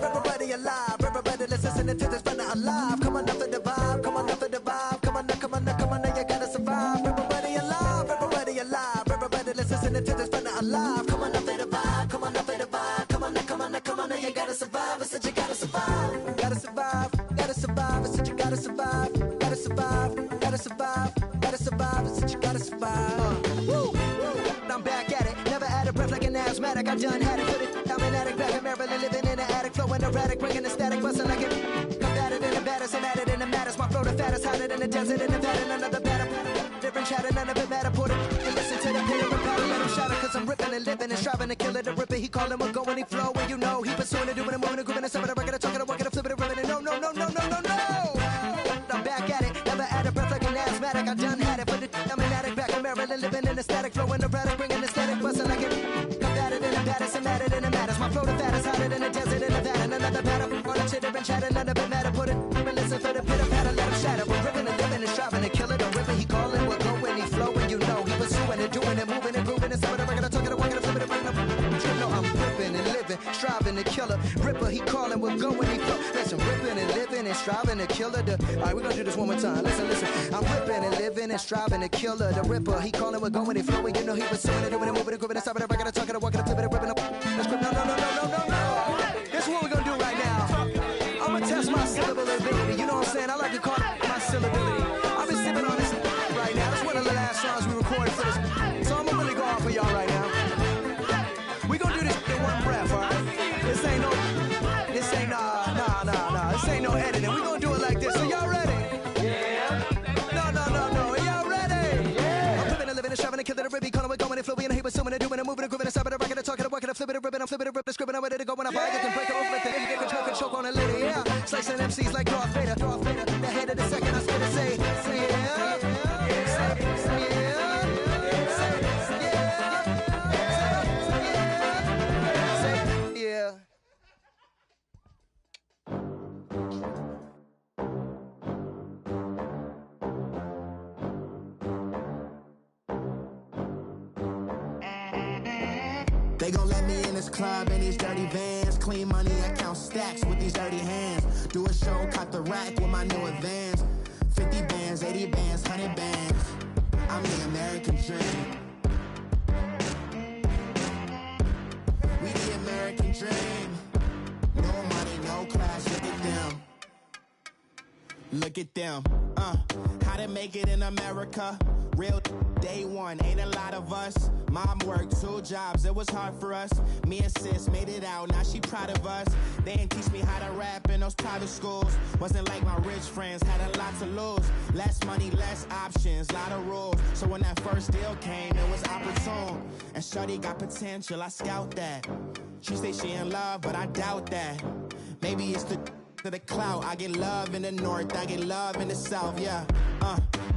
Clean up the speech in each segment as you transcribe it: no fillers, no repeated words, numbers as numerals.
Everybody alive, everybody let's listen to this brother alive. Come on up for the vibe, come on up for the vibe, come on up, come on up, come on up, you gotta survive. Everybody alive, everybody let's listen to this brother alive. Come on up for the vibe, come on up for the vibe, come on up, come on up, come on up, you gotta survive. I said you gotta survive, gotta survive, gotta survive. I said you gotta survive, gotta survive, gotta survive, gotta survive. I said you gotta survive. Woo, I'm back at it, never had a breath like an asthmatic. I done had it, put it. I'm an addict, back in Maryland, living in an attic, flowing erratic, bringing the static, busting like it. Combated in the baddest, I'm at it in the maddest. My flow the fattest, hotter than the desert in Nevada. Another batter, different chatter, none of it matter. Put it and listen to the pitter and patter, let him shatter. Cause I'm ripping and living and striving to kill it. The ripper, he calling, we're going, he flow. And you know, he pursuing it, doing it, moving it, grooving it, some of the record, talking, walking, flipping it, ripping it. No, no, no, no, no, no, no. I'm back at it, never had a breath like an asthmatic. I done had it, but I'm an addict, back in Maryland, living in the static, flowing erratic, bringing the static, busting like it. Combated in the baddest, I'm at it in the maddest. My flow the fattest, hotter than the desert in Nevada. Another batter, on the chitter and chatter, none of it matter. Put it, and listen for the pitter patter, let him shatter. We're ripping and living and striving to kill it. The ripper, he calling, we're going, he flowing. You know, he pursuing it, doing it, moving and grooving. And some of the record, talking, walking, flipping it, bringing up. You know, I'm ripping and living, striving to kill it. Ripper, he calling, we're going, he flow. Listen, ripping and living and striving to kill it. Alright, we're gonna do this one more time. Listen, listen. I'm ripping and living and striving to kill it. The ripper, he calling, we're going, he flowing. You know, he pursuing it, doing it, moving and grooving. And some of the record, talking, walking, flipping it, ripping up. Let's go, no, no, no, no, no, no, no. This is what we're gonna do right now. I'm gonna test my syllability. You know what I'm saying? I like to call it my syllability. I've been sipping on this right now. This is one of the last songs we recorded for this. So I'm gonna really go off for y'all right now. We gonna do this in one breath, alright? This ain't no editing. We gonna do it like this. So y'all ready? Yeah. No. Y'all ready? Yeah. I'm living and living and striving to kill it. A ribby calling, we're going and flowing and he was assuming and doing and moving and grooving and stopping and rocking and talking and walking and flipping and ripping. I'm flipping and ripping, scribbling, I'm ready to go when I buy it. Can break it open, let the hit, get control, can choke on a lady. Yeah. Slicing MCs like Darth Vader. The head of the second, I spit and say yeah. They gon' let me in this club in these dirty vans. Clean money, I count stacks with these dirty hands. Do a show, cop the rack with my new advance. 50 bands, 80 bands, 100 bands. I'm the American dream. We the American dream. No money, no class, look at them. Look at them, how to make it in America. Real day one, ain't a lot of us. Mom worked 2 jobs, it was hard for us. Me and sis made it out, now she proud of us. They ain't teach me how to rap in those private schools. Wasn't like my rich friends, had a lot to lose. Less money, less options, lot of rules. So when that first deal came, it was opportune. And shorty got potential, I scout that. She say she in love, but I doubt that. Maybe it's to the clout. I get love in the north, I get love in the south, yeah.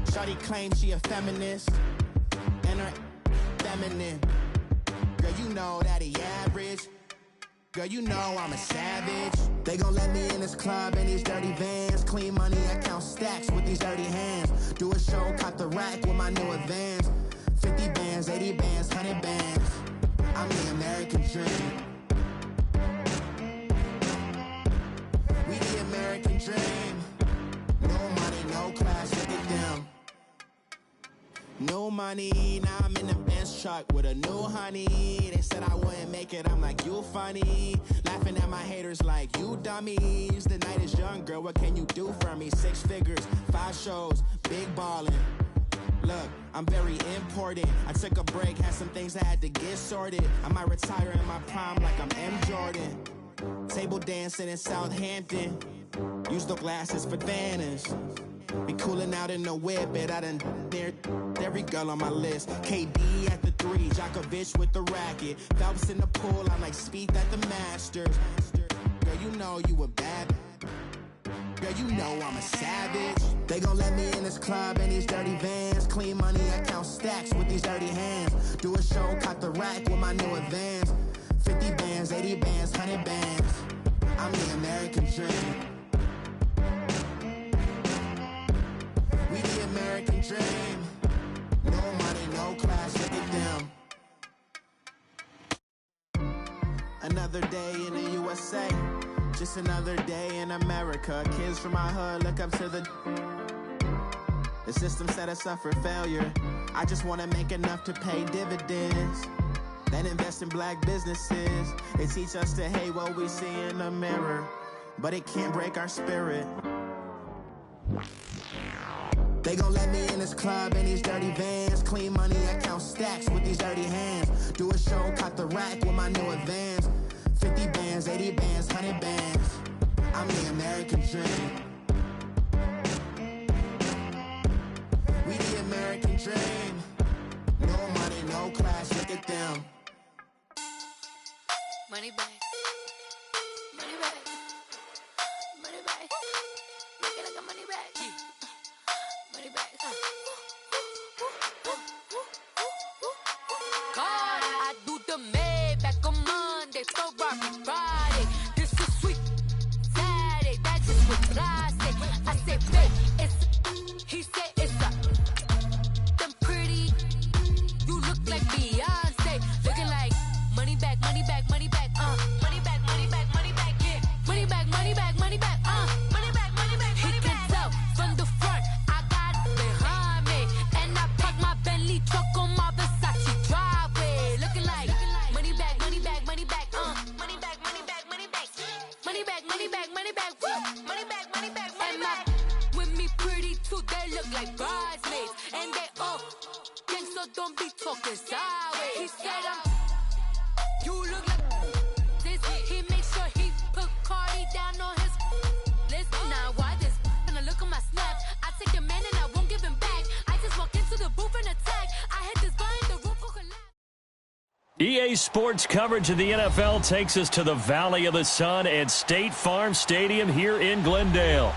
Shawty claims she a feminist, and her feminine. Girl, you know that he average. Girl, you know I'm a savage. They gon' let me in this club in these dirty vans. Clean money, I count stacks with these dirty hands. Do a show, cop the rack with my new advance. 50 bands, 80 bands, 100 bands. I'm the American dream. We the American dream. No money, no class, look at them. No money, now I'm in the Benz truck with a new honey. They said I wouldn't make it, I'm like, you funny. Laughing at my haters like, you dummies. The night is young, girl, what can you do for me? 6 figures, 5 shows, big ballin'. Look, I'm very important. I took a break, had some things I had to get sorted. I might retire in my prime like I'm M. Jordan. Table dancing in Southampton. Use the glasses for banners. Be cooling out in the whip, but I done near every girl on my list. KD at the 3, Djokovic with the racket. Phelps in the pool, I'm like Speed at the Masters. Girl, you know you a bad. Girl, you know I'm a savage. They gon' let me in this club in these dirty vans. Clean money, I count stacks with these dirty hands. Do a show, cop the rack with my new advance. 50 bands, 80 bands, 100 bands. I'm the American dream. We the American dream. No money, no class, look at them. Another day in the USA. Just another day in America. Kids from my hood look up to the system set us up for failure. I just want to make enough to pay dividends, then invest in black businesses. They teach us to hate what we see in the mirror, but it can't break our spirit. They gon' let me in this club in these dirty vans. Clean money, I count stacks with these dirty hands. Do a show, cut the rack with my new advance. 50 bands, 80 bands, 100 bands. I'm the American dream. We the American dream. No money, no class, look at them. Money back. Money back. Money back. Make it like a money back. Money back. God, I do the Maybach on Monday, Ferrari Friday. This is sweet Saturday, that's just what I say. I say, babe, it's, he said it's a, them pretty, you look like Beyonce, looking like money back, money back, money back, money back, money back, money back, yeah, money back, money back, money back, money back, money back, he can tell from the front, I got it behind me, and I park my Bentley truck on my Versace driveway, looking like money back, money back, money back, money back, money back, money back, money back, money back, money back, woo, money back, money back, money back, with me pretty too, they look like bridesmaids, and they all gang, so don't be talking sideways. He said you look like this. He makes sure he put Cardi down on his list. Now why this? When I look at my snap, I take the man and I won't give him back. I just walk into the booth and attack. I hit this guy in the roof who collapsed. EA Sports coverage of the NFL takes us to the Valley of the Sun at State Farm Stadium here in Glendale.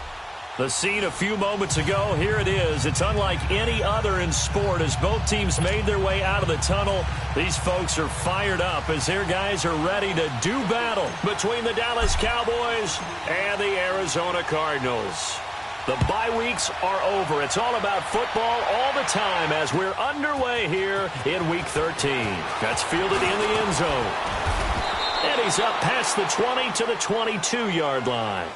The scene a few moments ago, here it is. It's unlike any other in sport as both teams made their way out of the tunnel. These folks are fired up as their guys are ready to do battle between the Dallas Cowboys and the Arizona Cardinals. The bye weeks are over. It's all about football all the time as we're underway here in Week 13. That's fielded in the end zone. And he's up past the 20 to the 22-yard line.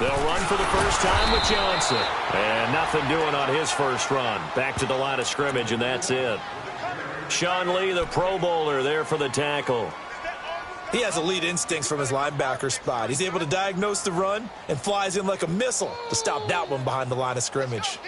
They'll run for the first time with Johnson. And nothing doing on his first run. Back to the line of scrimmage, and that's it. Sean Lee, the Pro Bowler, there for the tackle. He has elite instincts from his linebacker spot. He's able to diagnose the run and flies in like a missile to stop that one behind the line of scrimmage.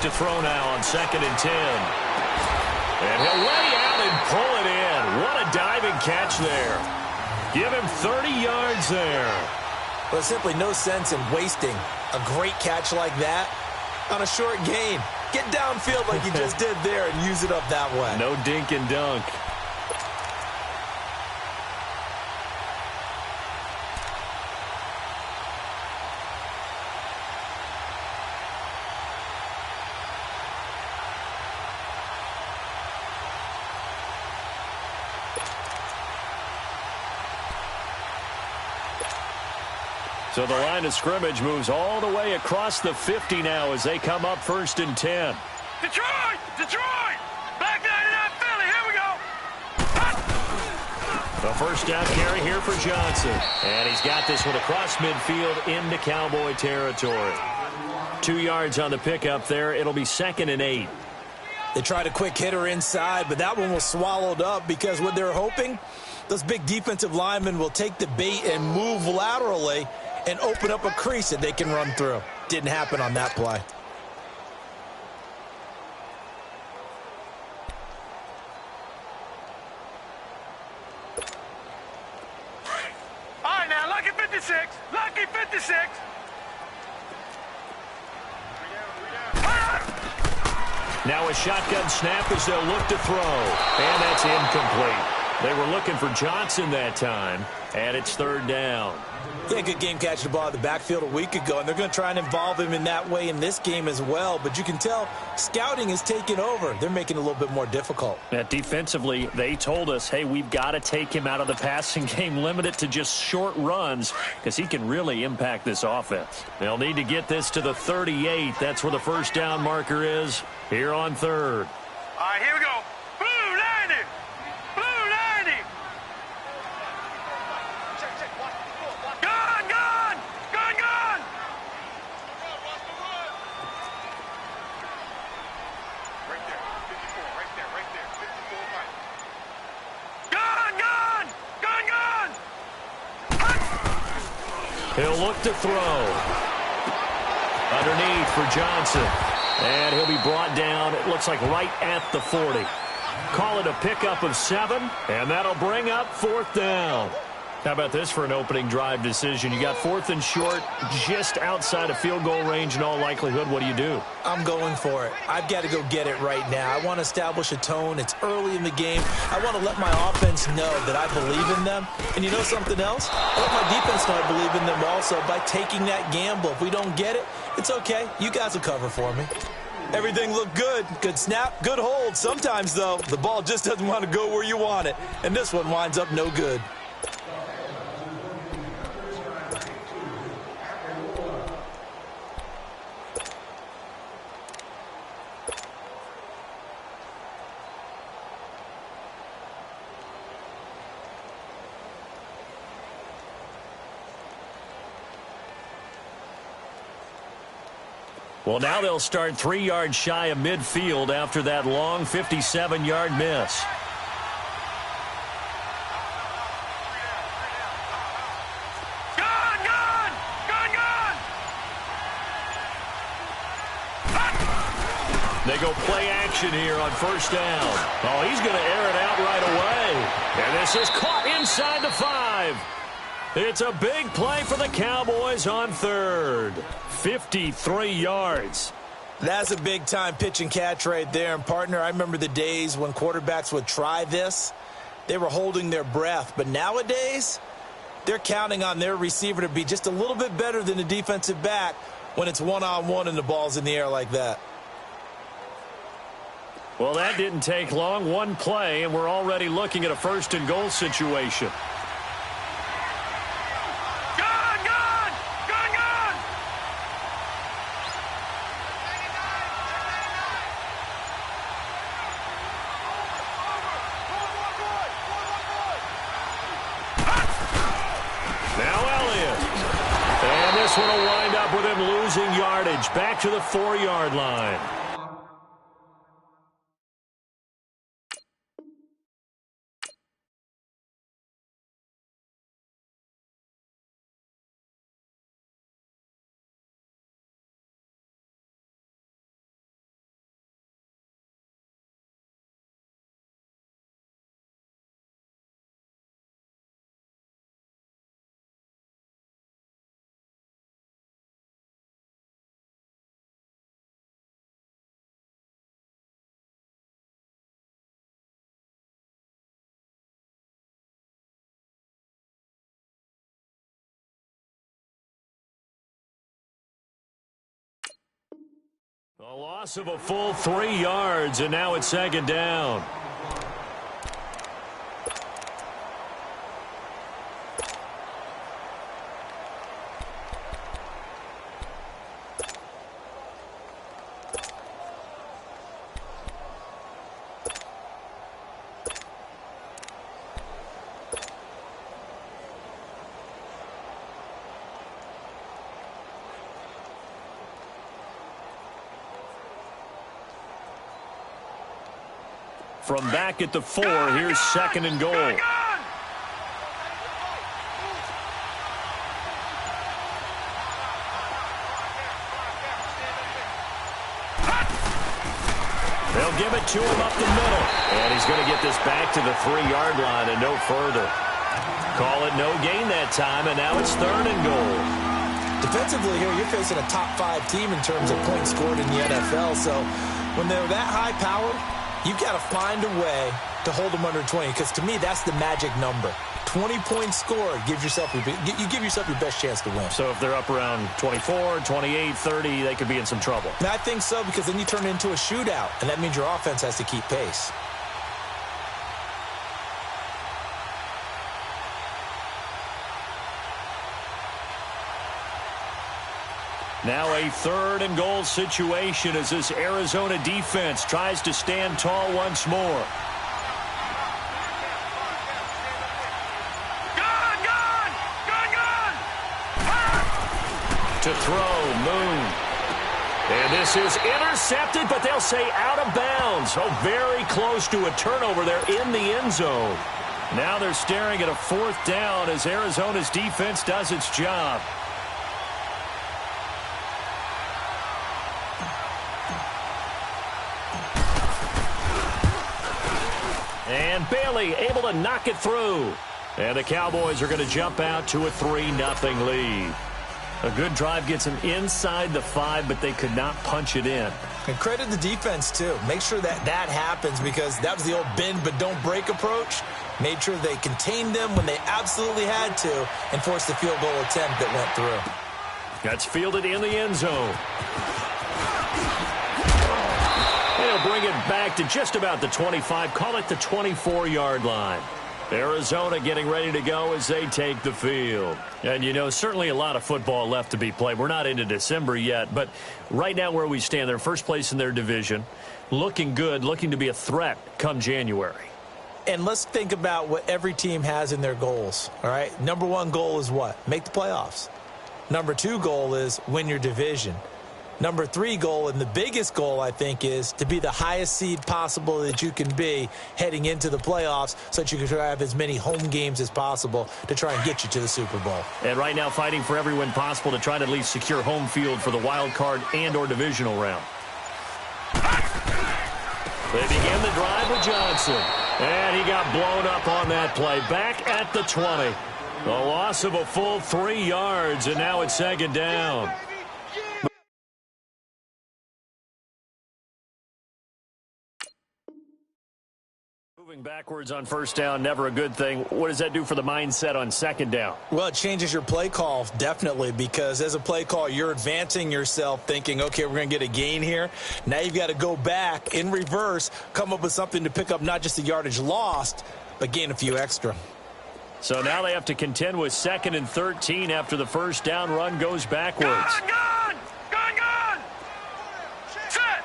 To throw now on 2nd and 10. And he'll lay out and pull it in. What a diving catch there. Give him 30 yards there. Well, there's simply no sense in wasting a great catch like that on a short gain. Get downfield like you just did there and use it up that way. No dink and dunk. So the line of scrimmage moves all the way across the 50 now as they come up 1st and 10. Detroit! Detroit! Back 99 Philly, here we go! The first down carry here for Johnson. And he's got this one across midfield into Cowboy territory. 2 yards on the pickup there. It'll be 2nd and 8. They tried a quick hitter inside, but that one was swallowed up because what they're hoping, those big defensive linemen will take the bait and move laterally and open up a crease that they can run through. Didn't happen on that play. 56. Lucky 56. Now a shotgun snap as they'll look to throw. And that's incomplete. They were looking for Johnson that time, and it's third down. Yeah, good game catching the ball at the backfield a week ago, and they're going to try and involve him in that way in this game as well. But you can tell scouting is taking over. They're making it a little bit more difficult. Defensively, they told us, hey, we've got to take him out of the passing game, limit it to just short runs, because he can really impact this offense. They'll need to get this to the 38. That's where the first down marker is here on third. All right, here we go. Blue 90. Blue 90. Gun, gun. Gun, gun. Right there. 54. Right there. Right there. 54 right. Gun, gun. Gun, gun. He'll look to throw. Underneath for Johnson. And he'll be brought down, it looks like right at the 40. Call it a pickup of 7, and that'll bring up fourth down. How about this for an opening drive decision? You got fourth and short, just outside of field goal range in all likelihood. What do you do? I'm going for it. I've got to go get it right now. I want to establish a tone. It's early in the game. I want to let my offense know that I believe in them. And you know something else? I let my defense know I believe in them also by taking that gamble. If we don't get it, it's okay. You guys will cover for me. Everything looked good. Good snap, good hold. Sometimes, though, the ball just doesn't want to go where you want it. And this one winds up no good. Well, now they'll start 3 yards shy of midfield after that long 57-yard miss. Gun, gun. Gun, gun. They go play action here on first down. Oh, he's going to air it out right away. And this is caught inside the 5. It's a big play for the Cowboys on third. 53 yards. That's a big-time pitch and catch right there. And, partner, I remember the days when quarterbacks would try this. They were holding their breath. But nowadays, they're counting on their receiver to be just a little bit better than the defensive back when it's one-on-one and the ball's in the air like that. Well, that didn't take long. One play, and we're already looking at a first-and-goal situation. This one will wind up with him losing yardage back to the 4-yard line. A loss of a full 3 yards, and now it's second down. From back at the 4, here's second and goal. They'll give it to him up the middle. And he's going to get this back to the 3-yard line and no further. Call it no gain that time, and now it's 3rd and goal. Defensively here, you're facing a top 5 team in terms of points scored in the NFL. So when they're that high powered, you've got to find a way to hold them under 20, because to me, that's the magic number. 20 points scored, you give yourself your best chance to win. So if they're up around 24, 28, 30, they could be in some trouble. And I think so, because then you turn it into a shootout, and that means your offense has to keep pace. Now a 3rd and goal situation as this Arizona defense tries to stand tall once more. To throw, Moon. And this is intercepted, but they'll say out of bounds. Oh, very close to a turnover there in the end zone. Now they're staring at a 4th down as Arizona's defense does its job. And Bailey able to knock it through. And the Cowboys are going to jump out to a 3-0 lead. A good drive gets them inside the 5, but they could not punch it in. And credit the defense, too. Make sure that happens, because that was the old bend but don't break approach. Made sure they contained them when they absolutely had to and forced the field goal attempt that went through. That's fielded in the end zone. They'll bring it back to just about the 25. Call it the 24-yard line. Arizona getting ready to go as they take the field. And, you know, certainly a lot of football left to be played. We're not into December yet, but right now where we stand, they're first place in their division, looking good, looking to be a threat come January. And let's think about what every team has in their goals, all right? Number 1 goal is what? Make the playoffs. Number 2 goal is win your division. Number 3 goal, and the biggest goal, I think, is to be the highest seed possible that you can be heading into the playoffs so that you can have as many home games as possible to try and get you to the Super Bowl. And right now fighting for every win possible to try to at least secure home field for the wild card and or divisional round. They begin the drive with Johnson. And he got blown up on that play. Back at the 20. The loss of a full 3 yards, and now it's 2nd down. Moving backwards on 1st down, never a good thing. What does that do for the mindset on 2nd down? Well, it changes your play call, definitely, because as a play call, you're advancing yourself thinking, okay, we're going to get a gain here. Now you've got to go back in reverse, come up with something to pick up not just the yardage lost, but gain a few extra. So now they have to contend with 2nd and 13 after the 1st down run goes backwards. Gun! Set!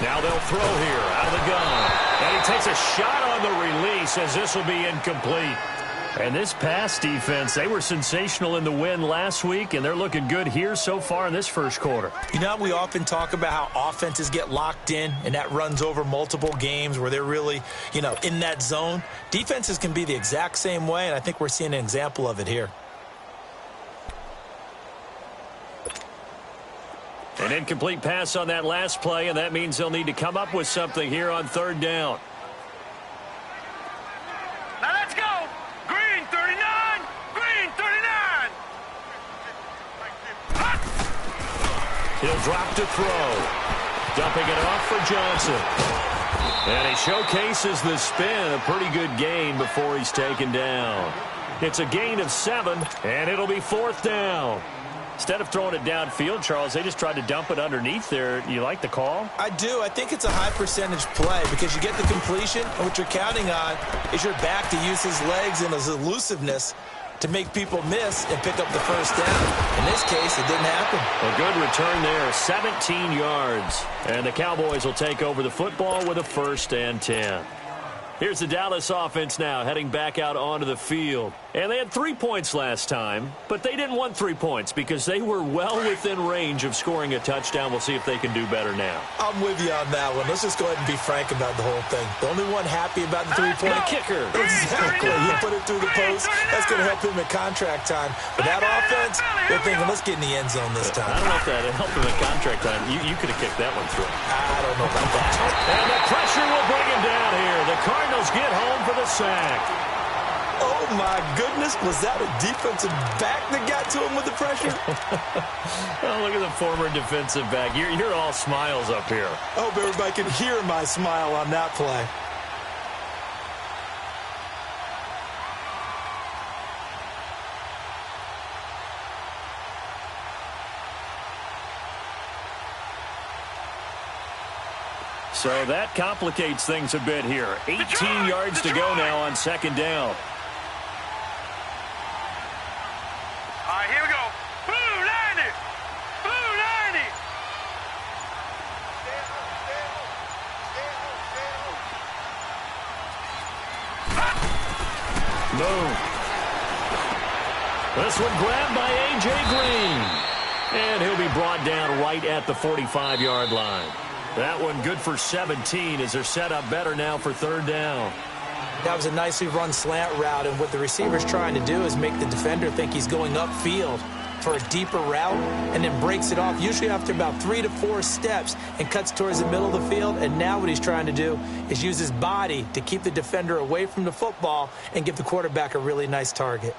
Now they'll throw here out of the gun. And he takes a shot on the release as this will be incomplete. And this pass defense, they were sensational in the win last week, and they're looking good here so far in this 1st quarter. You know, we often talk about how offenses get locked in, and that runs over multiple games where they're really, you know, in that zone. Defenses can be the exact same way, and I think we're seeing an example of it here. An incomplete pass on that last play, and that means they'll need to come up with something here on 3rd down. Now let's go! Green 39! Green 39! He'll drop to throw. Dumping it off for Johnson. And he showcases the spin. A pretty good gain before he's taken down. It's a gain of 7, and it'll be 4th down. Instead of throwing it downfield, Charles, they just tried to dump it underneath there. You like the call? I do. I think it's a high percentage play because you get the completion, and what you're counting on is your back to use his legs and his elusiveness to make people miss and pick up the 1st down. In this case, it didn't happen. A good return there, 17 yards. And the Cowboys will take over the football with a 1st and 10. Here's the Dallas offense now heading back out onto the field. And they had 3 points last time, but they didn't want 3 points because they were well within range of scoring a touchdown. We'll see if they can do better now. I'm with you on that one. Let's just go ahead and be frank about the whole thing. The only one happy about the 3-point kicker. Exactly. You put it through the post. That's going to help him at contract time. But that offense, they're thinking, let's get in the end zone this time. I don't know if that helped him at contract time. You could have kicked that one through. I don't know about that. And the pressure will bring him down here. The Cardinals get home for the sack. Oh, my goodness. Was that a defensive back that got to him with the pressure? Oh, look at the former defensive back. You're all smiles up here. I hope everybody can hear my smile on that play. So that complicates things a bit here. 18 yards to go now on second down. All right, here we go. Blue 90. Blue 90. Boom. This one grabbed by A.J. Green. And he'll be brought down right at the 45-yard line. That one good for 17 as they're set up better now for third down. That was a nicely run slant route, and what the receiver's trying to do is make the defender think he's going upfield for a deeper route and then breaks it off, usually after about 3 to 4 steps, and cuts towards the middle of the field. And now what he's trying to do is use his body to keep the defender away from the football and give the quarterback a really nice target.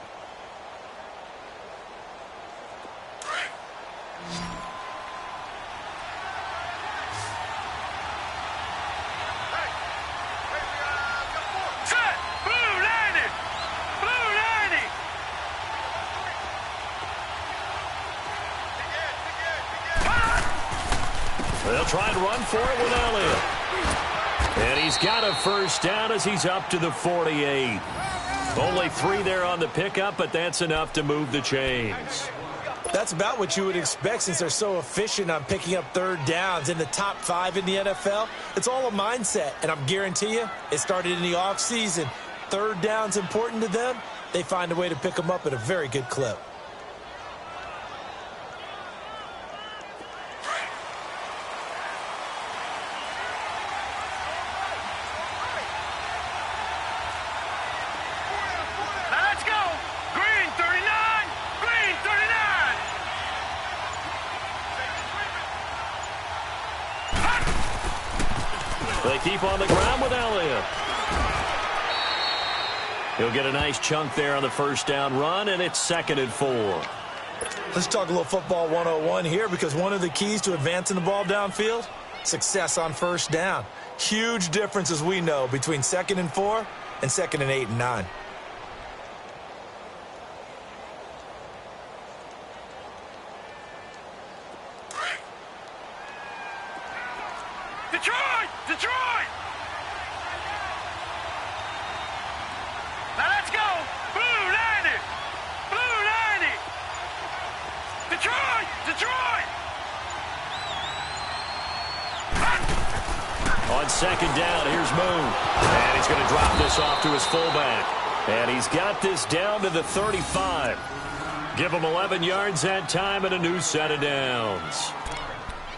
They'll try and run for it with Elliott. And he's got a first down as he's up to the 48. Only 3 there on the pickup, but that's enough to move the chains. That's about what you would expect since they're so efficient on picking up third downs in the top 5 in the NFL. It's all a mindset, and I'm guarantee you it started in the offseason. Third down's important to them. They find a way to pick them up at a very good clip. They keep on the ground with Elliott. He'll get a nice chunk there on the first down run, and it's 2nd and 4. Let's talk a little football 101 here, because one of the keys to advancing the ball downfield, success on first down. Huge difference, as we know, between 2nd and 4 and 2nd and 8 and 9. Detroit! Detroit! Now let's go! Blue 90! Blue 90! Detroit! Detroit! On second down, here's Moon. And he's going to drop this off to his fullback. And he's got this down to the 35. Give him 11 yards that time and a new set of downs.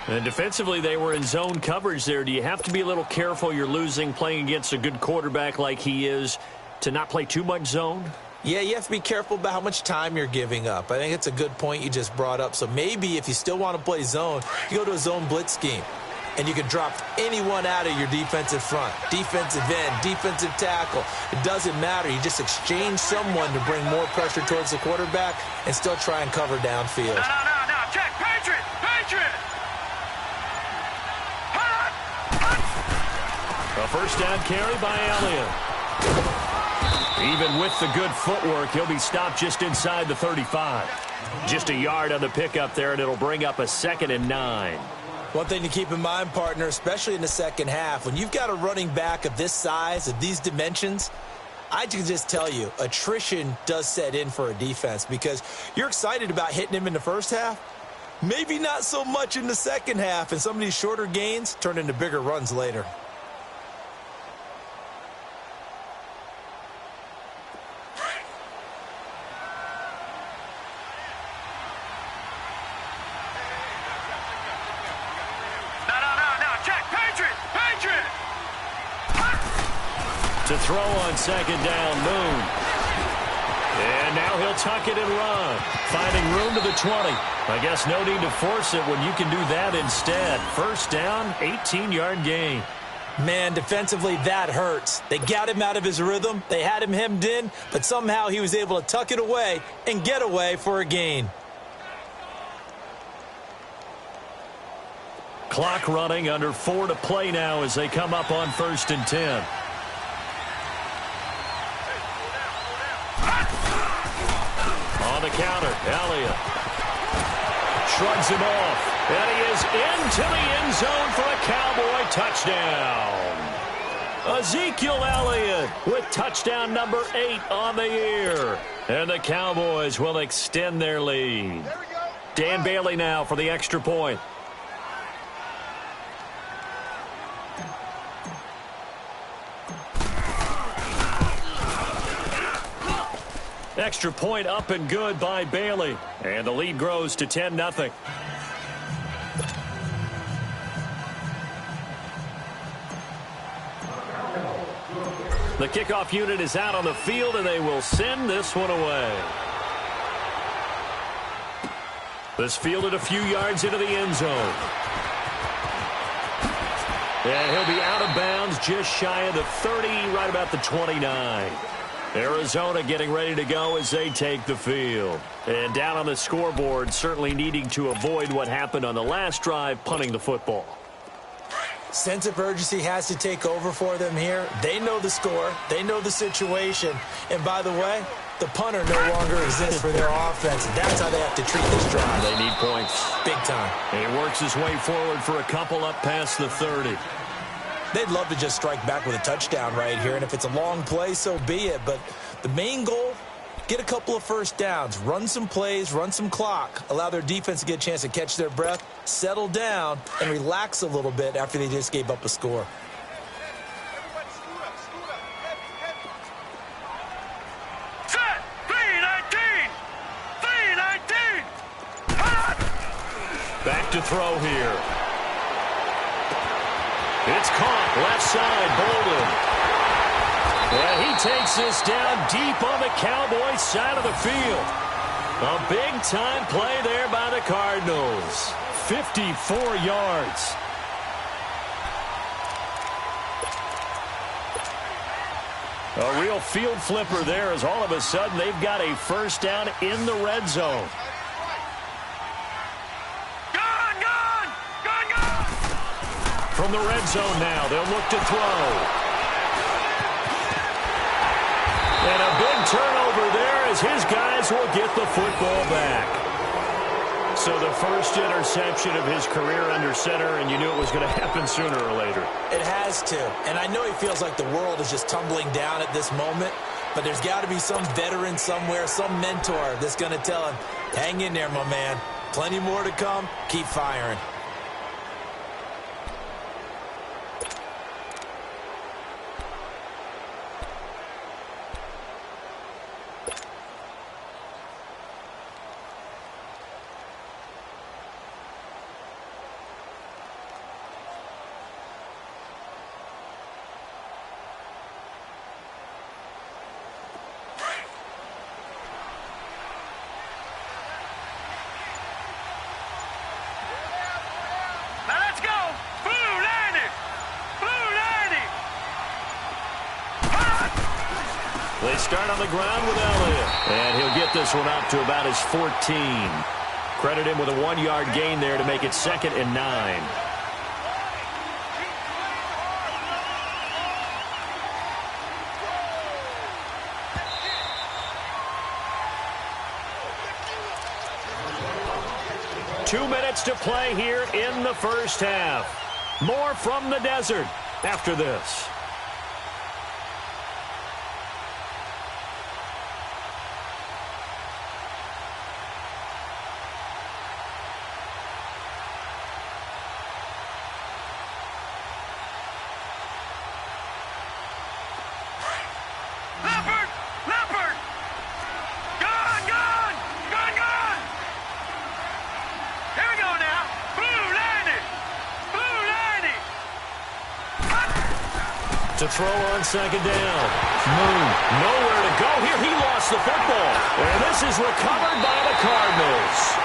And defensively, they were in zone coverage there. Do you have to be a little careful? You're losing playing against a good quarterback like he is to not play too much zone? Yeah, you have to be careful about how much time you're giving up. I think it's a good point you just brought up. So maybe if you still want to play zone, you go to a zone blitz scheme. And you can drop anyone out of your defensive front, defensive end, defensive tackle. It doesn't matter. You just exchange someone to bring more pressure towards the quarterback and still try and cover downfield. No. Check. Patriot! Patriot! A first down carry by Elliott. Even with the good footwork, he'll be stopped just inside the 35. Just a yard on the pickup there, and it'll bring up a 2nd and 9. One thing to keep in mind, partner, especially in the second half, when you've got a running back of this size, of these dimensions, I can just tell you, attrition does set in for a defense because you're excited about hitting him in the first half. Maybe not so much in the second half, and some of these shorter gains turn into bigger runs later. To throw on second down, Moon. And now he'll tuck it and run. Finding room to the 20. I guess no need to force it when you can do that instead. First down, 18-yard gain. Man, defensively, that hurts. They got him out of his rhythm. They had him hemmed in, but somehow he was able to tuck it away and get away for a gain. Clock running, under 4 to play now as they come up on 1st and 10. On the counter, Elliott shrugs him off. And he is into the end zone for a Cowboy touchdown. Ezekiel Elliott with touchdown number 8 on the year. And the Cowboys will extend their lead. Dan Bailey now for the extra point. Extra point up and good by Bailey. And the lead grows to 10-0. The kickoff unit is out on the field, and they will send this one away. This fielded a few yards into the end zone. And he'll be out of bounds just shy of the 30, right about the 29. Arizona getting ready to go as they take the field. And down on the scoreboard, certainly needing to avoid what happened on the last drive, punting the football. Sense of urgency has to take over for them here. They know the score. They know the situation. And by the way, the punter no longer exists for their offense. That's how they have to treat this drive. They need points. Big time. And he works his way forward for a couple up past the 30. They'd love to just strike back with a touchdown right here. And if it's a long play, so be it. But the main goal, get a couple of first downs, run some plays, run some clock, allow their defense to get a chance to catch their breath, settle down, and relax a little bit after they just gave up a score. Set! 3-19! 3-19! Back to throw here. It's caught, left side, Bolden. And he takes this down deep on the Cowboys side of the field. A big-time play there by the Cardinals. 54 yards. A real field flipper there as all of a sudden they've got a first down in the red zone. From the red zone now, they'll look to throw. And a big turnover there as his guys will get the football back. So the first interception of his career under center, and you knew it was going to happen sooner or later. It has to. And I know he feels like the world is just tumbling down at this moment, but there's got to be some veteran somewhere, some mentor that's going to tell him, hang in there, my man. Plenty more to come. Keep firing. They start on the ground with Elliott. And he'll get this one up to about his 14. Credit him with a 1-yard gain there to make it 2nd and 9. Two minutes to play here in the first half. More from the desert after this. To throw on 2nd down. Nowhere to go here. He lost the football. And this is recovered by the Cardinals.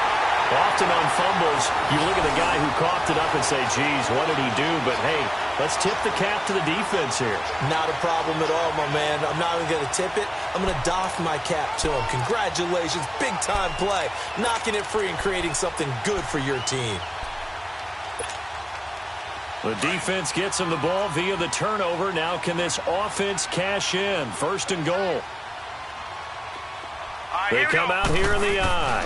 Often on fumbles, you look at the guy who coughed it up and say, geez, what did he do? But, hey, let's tip the cap to the defense here. Not a problem at all, my man. I'm not even going to tip it. I'm going to doff my cap to him. Congratulations. Big-time play. Knocking it free and creating something good for your team. The defense gets him the ball via the turnover. Now can this offense cash in? First and goal. They come out here in the eye.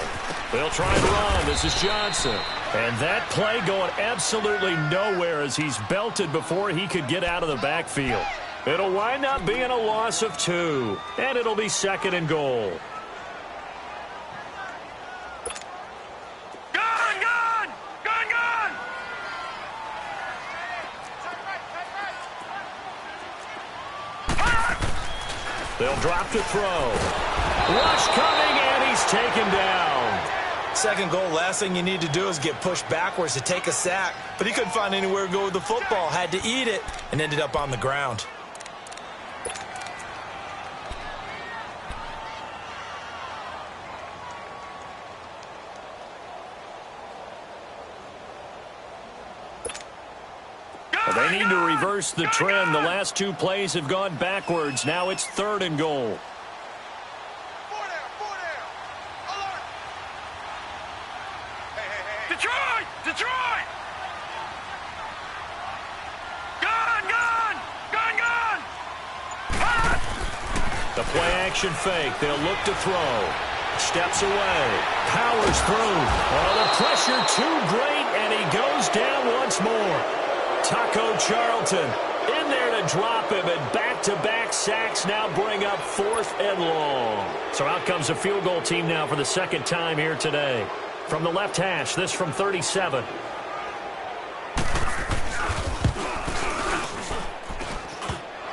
They'll try and run. This is Johnson. And that play going absolutely nowhere as he's belted before he could get out of the backfield. It'll wind up being a loss of 2. And it'll be second and goal. Gun, gun! Gun, gun! They'll drop to throw. Rush coming, and he's taken down. Second goal, last thing you need to do is get pushed backwards to take a sack. But he couldn't find anywhere to go with the football. Had to eat it and ended up on the ground. They need to reverse the trend. The last 2 plays have gone backwards. Now it's third and goal. Detroit! Detroit! Gun, gun! Gun, gun! The play action fake. They'll look to throw. Steps away. Powers through. Oh, the pressure too great, and he goes down once more. Taco Charlton in there to drop him, and back-to-back sacks now bring up 4th and long. So out comes a field goal team now for the second time here today. From the left hash, this from 37.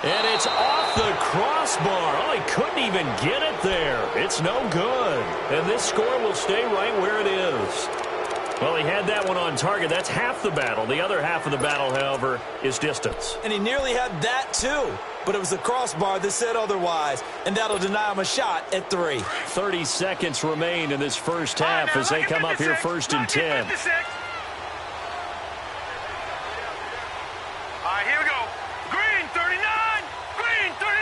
And it's off the crossbar. Oh, he couldn't even get it there. It's no good. And this score will stay right where it is. Well, he had that one on target. That's half the battle. The other half of the battle, however, is distance. And he nearly had that, too. But it was the crossbar that said otherwise. And that'll deny him a shot at 3. 30 seconds remain in this first half as they come up here first and 10. All right, here we go. Green, 39. Green, 39.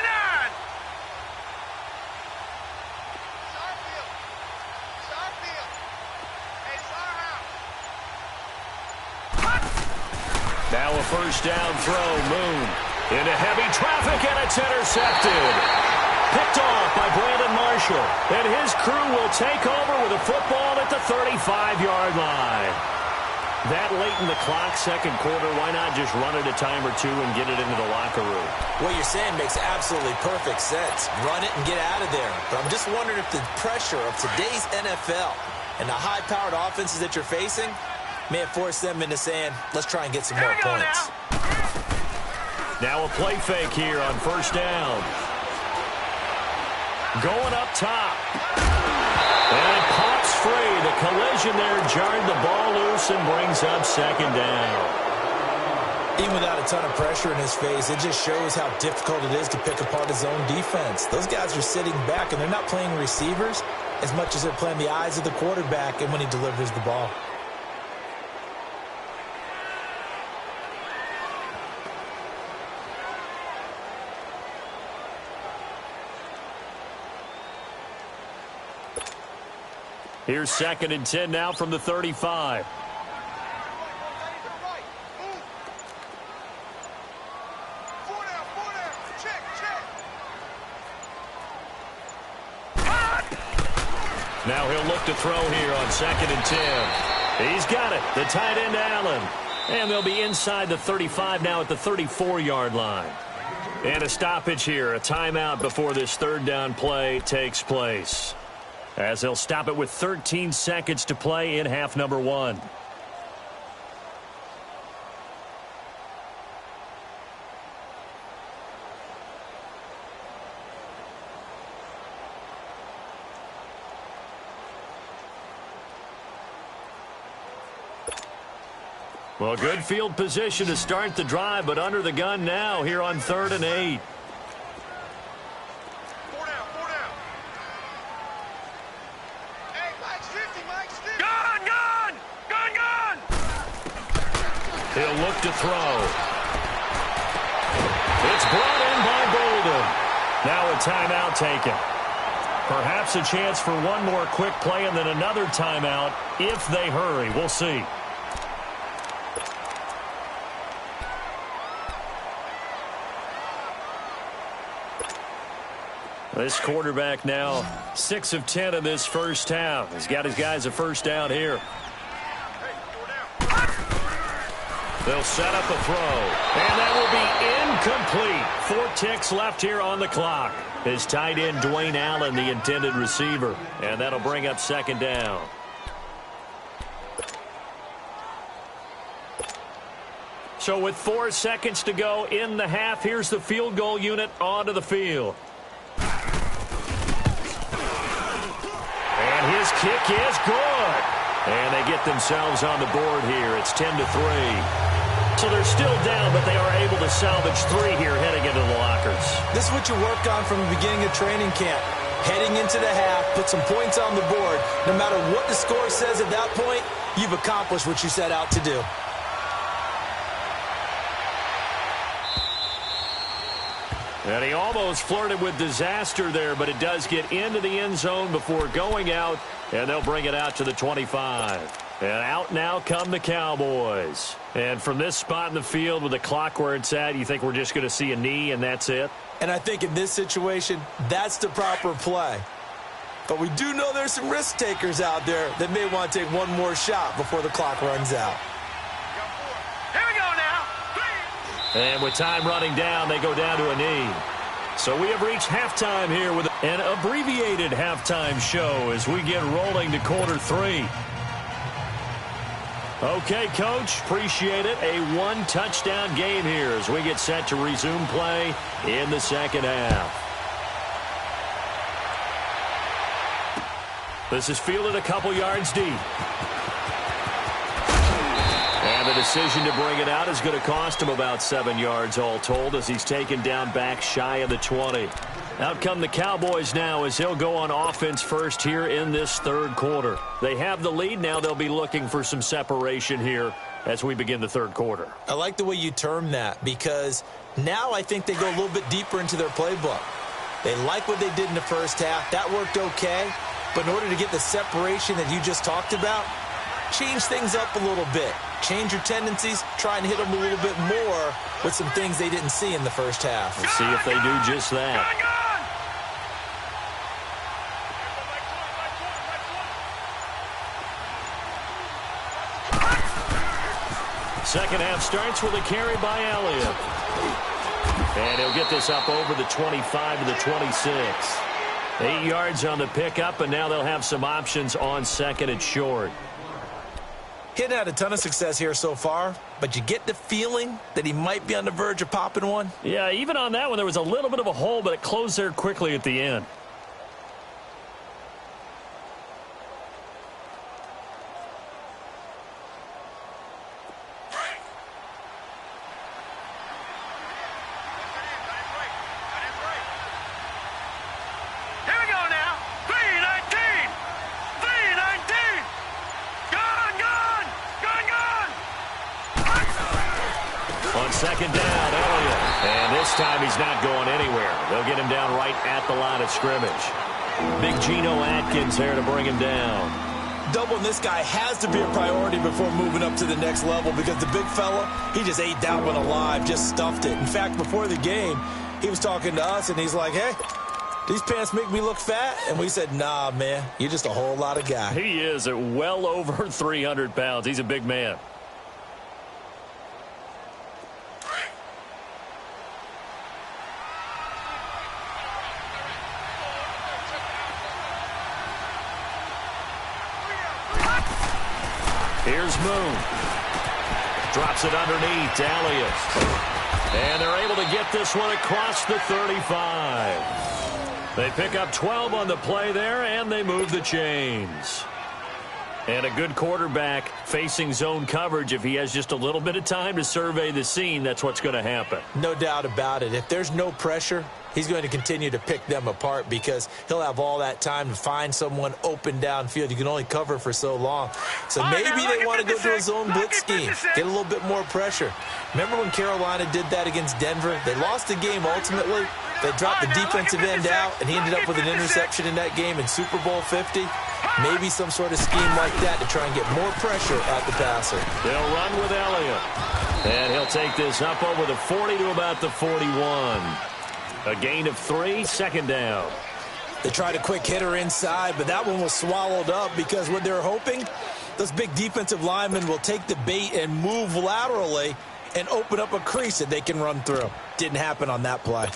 Now a first down throw. Moon into heavy traffic, and it's intercepted. Picked off by Brandon Marshall. And his crew will take over with a football at the 35-yard line. That late in the clock, second quarter, why not just run it a time or 2 and get it into the locker room? What you're saying makes absolutely perfect sense. Run it and get out of there. But I'm just wondering if the pressure of today's NFL and the high-powered offenses that you're facing may have forced them into saying, let's try and get some more points. Now a play fake here on first down. Going up top. And it pops free. The collision there jarred the ball loose and brings up second down. Even without a ton of pressure in his face, it just shows how difficult it is to pick apart his own defense. Those guys are sitting back, and they're not playing receivers as much as they're playing the eyes of the quarterback and when he delivers the ball. Here's second and 10 now from the 35. Now he'll look to throw here on second and 10. He's got it. The tight end, Allen. And they'll be inside the 35 now at the 34-yard line. And a stoppage here, a timeout before this third down play takes place, as they'll stop it with 13 seconds to play in half number 1. Well, good field position to start the drive, but under the gun now here on 3rd and 8. Gun, gun! He'll look to throw. It's brought in by Golden. Now a timeout taken. Perhaps a chance for one more quick play and then another timeout if they hurry. We'll see. This quarterback now 6 of 10 in this first half. He's got his guys a first down here. They'll set up a throw, and that will be incomplete. 4 ticks left here on the clock. His tight end, Dwayne Allen, the intended receiver, and that'll bring up second down. So with 4 seconds to go in the half, here's the field goal unit onto the field. And his kick is good. And they get themselves on the board here. It's 10-3. So they're still down, but they are able to salvage 3 here heading into the lockers. This is what you work on from the beginning of training camp. Heading into the half, put some points on the board. No matter what the score says at that point, you've accomplished what you set out to do. And he almost flirted with disaster there, but it does get into the end zone before going out, and they'll bring it out to the 25. And out now come the Cowboys. And from this spot in the field with the clock where it's at, you think we're just going to see a knee and that's it? And I think in this situation, that's the proper play. But we do know there's some risk takers out there that may want to take one more shot before the clock runs out. Here we go now. 3. And with time running down, they go down to a knee. So we have reached halftime here with an abbreviated halftime show as we get rolling to quarter 3. Okay, Coach, appreciate it. A 1-touchdown game here as we get set to resume play in the second half. This is fielded a couple yards deep. And the decision to bring it out is going to cost him about 7 yards all told as he's taken down back shy of the 20. Out come the Cowboys now as he'll go on offense first here in this third quarter. They have the lead. Now they'll be looking for some separation here as we begin the third quarter. I like the way you term that because now I think they go a little bit deeper into their playbook. They like what they did in the first half. That worked okay. But in order to get the separation that you just talked about, change things up a little bit. Change your tendencies. Try and hit them a little bit more with some things they didn't see in the first half. Let's see if they do just that. Second half starts with a carry by Elliott. And he'll get this up over the 25 to the 26. 8 yards on the pickup, and now they'll have some options on second and short. He hadn't had a ton of success here so far, but you get the feeling that he might be on the verge of popping one. Yeah, even on that one, there was a little bit of a hole, but it closed there quickly at the end. Second down, Elliott. And this time he's not going anywhere. They'll get him down right at the line of scrimmage. Big Geno Atkins there to bring him down. Doubling this guy has to be a priority before moving up to the next level because the big fella, he just ate that one alive, just stuffed it. In fact, before the game, he was talking to us, and he's like, hey, these pants make me look fat? And we said, nah, man, you're just a whole lot of guy. He is at well over 300 pounds. He's a big man. Here's Moon. Drops it underneath to Elliott. And they're able to get this one across the 35. They pick up 12 on the play there, and they move the chains. And a good quarterback facing zone coverage, if he has just a little bit of time to survey the scene, that's what's going to happen. No doubt about it. If there's no pressure, he's going to continue to pick them apart because he'll have all that time to find someone open downfield. You can only cover for so long. So maybe they want to go to a zone blitz scheme, get a little bit more pressure. Remember when Carolina did that against Denver? They lost the game ultimately. They dropped the defensive end out, and he ended up with an interception in that game in Super Bowl 50. Maybe some sort of scheme like that to try and get more pressure at the passer. They'll run with Elliott. And he'll take this up over the 40 to about the 41. A gain of 3, second down. They tried a quick hitter inside, but that one was swallowed up because what they're hoping, those big defensive linemen will take the bait and move laterally and open up a crease that they can run through. Didn't happen on that play.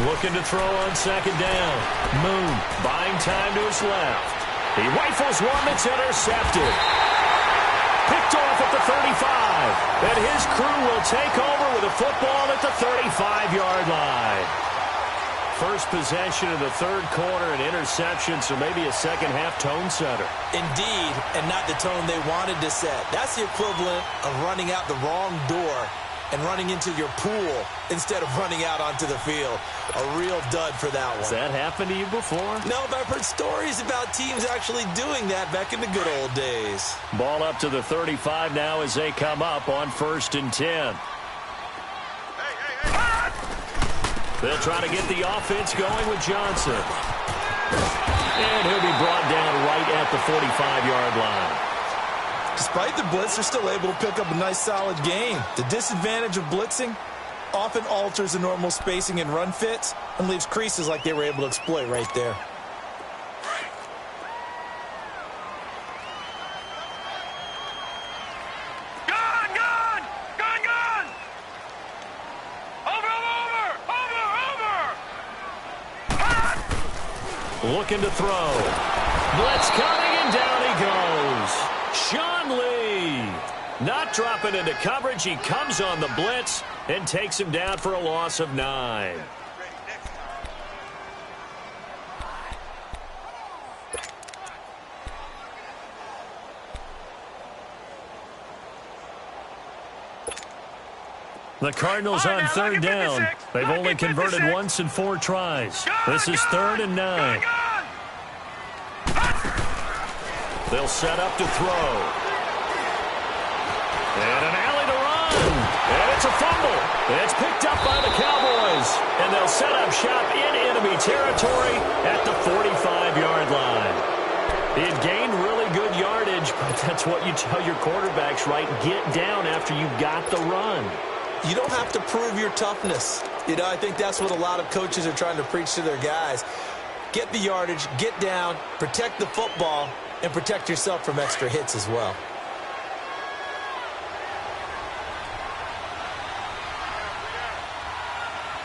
Looking to throw on second down. Moon buying time to his left. He rifles one that's intercepted. Picked off at the 35. And his crew will take over with a football at the 35-yard line. First possession of the third quarter, an interception, so maybe a second-half tone setter. Indeed, and not the tone they wanted to set. That's the equivalent of running out the wrong door and running into your pool instead of running out onto the field. A real dud for that one. Has that happened to you before? No, but I've heard stories about teams actually doing that back in the good old days. Ball up to the 35 now as they come up on 1st and 10. They'll try to get the offense going with Johnson. And he'll be brought down right at the 45-yard line. Despite the blitz, they're still able to pick up a nice, solid gain. The disadvantage of blitzing often alters the normal spacing and run fits and leaves creases like they were able to exploit right there. Looking to throw. Blitz coming, and down he goes. Sean Lee. Not dropping into coverage. He comes on the blitz and takes him down for a loss of 9. The Cardinals on third down. They've only converted once in 4 tries. This is 3rd and 9. They'll set up to throw. And an alley to run. And it's a fumble. It's picked up by the Cowboys. And they'll set up shop in enemy territory at the 45-yard line. He had gained really good yardage, but that's what you tell your quarterbacks, right? Get down after you've got the run. You don't have to prove your toughness. You know, I think that's what a lot of coaches are trying to preach to their guys. Get the yardage, get down, protect the football, and protect yourself from extra hits as well.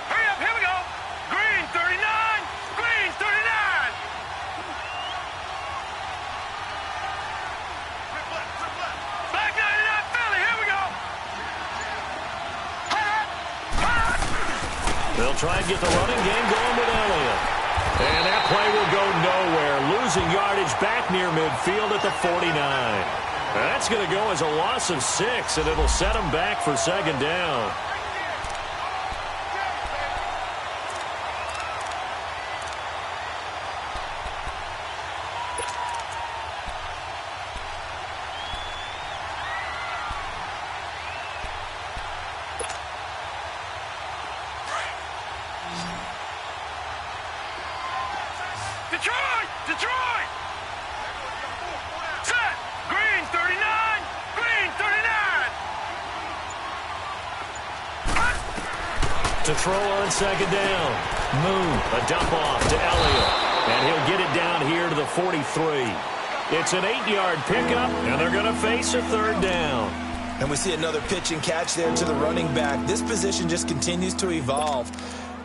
Hurry up, here we go. Green 39, Green 39. Back 99 Philly, here we go. They'll try and get the running game going with Elliott. And that play will go nowhere. Losing yardage back near midfield at the 49. That's going to go as a loss of 6, and it'll set them back for second down. Detroit! Set! Green 39! Green 39! To throw on second down. Moon, a dump off to Elliott. And he'll get it down here to the 43. It's an 8-yard pickup, and they're going to face a third down. And we see another pitch and catch there to the running back. This position just continues to evolve.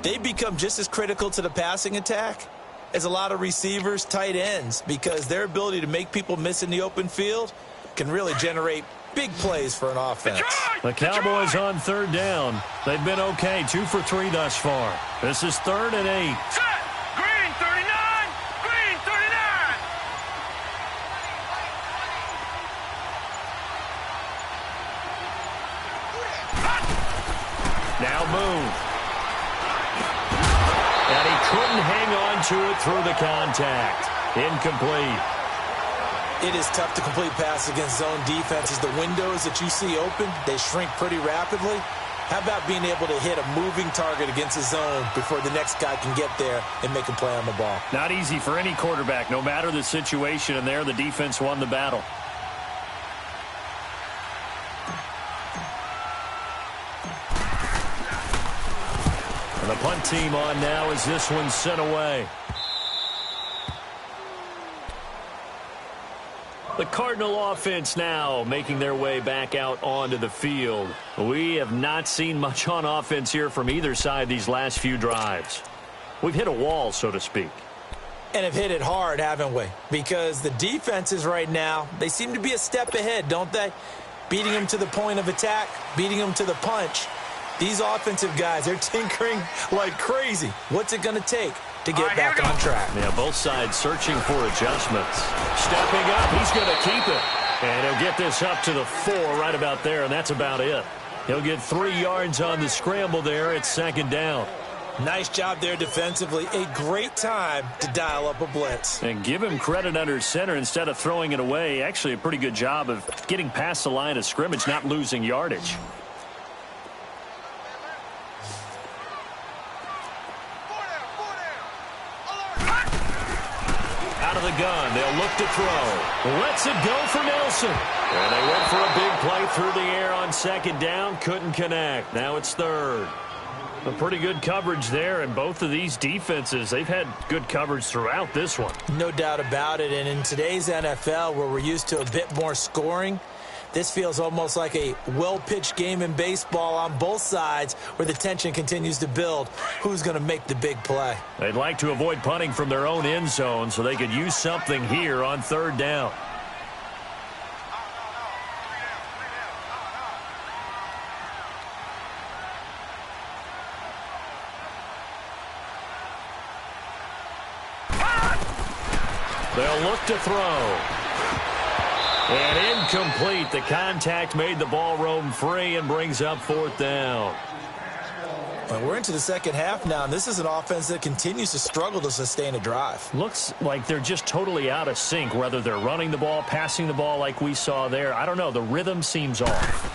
they become just as critical to the passing attack as a lot of receivers, tight ends, because their ability to make people miss in the open field can really generate big plays for an offense. The Cowboys on third down. They've been okay, 2 for 3 thus far. This is 3rd and 8. Set. Green 39. Green 39. Now Moon. And he couldn't hang on to it through the contact. Incomplete. It is tough to complete passes against zone defenses. The windows that you see open, they shrink pretty rapidly. How about being able to hit a moving target against a zone before the next guy can get there and make a play on the ball? Not easy for any quarterback, no matter the situation, and there the defense won the battle. And the punt team on now as this one's sent away. The Cardinal offense now making their way back out onto the field. We have not seen much on offense here from either side these last few drives. We've hit a wall, so to speak. And have hit it hard, haven't we? Because the defenses right now, they seem to be a step ahead, don't they? Beating them to the point of attack, beating them to the punch. These offensive guys, they're tinkering like crazy. What's it going to take to get back on track? Yeah, both sides searching for adjustments. Stepping up, he's going to keep it. And he'll get this up to the 4 right about there, and that's about it. He'll get 3 yards on the scramble there at 2nd down. Nice job there defensively. A great time to dial up a blitz. And give him credit under center instead of throwing it away. Actually a pretty good job of getting past the line of scrimmage, not losing yardage. Out of the gun, they'll look to throw. Lets it go for Nelson. And they went for a big play through the air on 2nd down. Couldn't connect. Now it's 3rd. A pretty good coverage there, and both of these defenses, they've had good coverage throughout this one. No doubt about it, and in today's NFL, where we're used to a bit more scoring, this feels almost like a well-pitched game in baseball on both sides where the tension continues to build. Who's going to make the big play? They'd like to avoid punting from their own end zone so they could use something here on 3rd down. They'll look to throw. And incomplete. The contact made the ball roam free and brings up 4th down. Well, we're into the second half now, and this is an offense that continues to struggle to sustain a drive. Looks like they're just totally out of sync, whether they're running the ball, passing the ball like we saw there. I don't know. The rhythm seems off.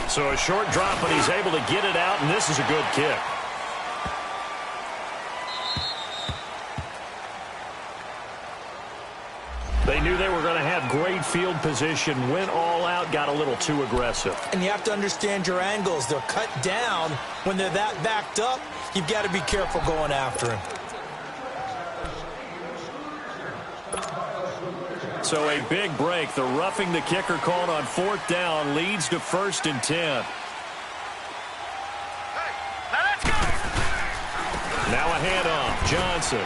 So a short drop, but he's able to get it out, and this is a good kick. They knew they were going to have great field position, went all out, got a little too aggressive. And you have to understand your angles. They'll cut down when they're that backed up. You've got to be careful going after him. So a big break. The roughing the kicker called on 4th down leads to 1st and 10. Now let's go. Now a handoff. Johnson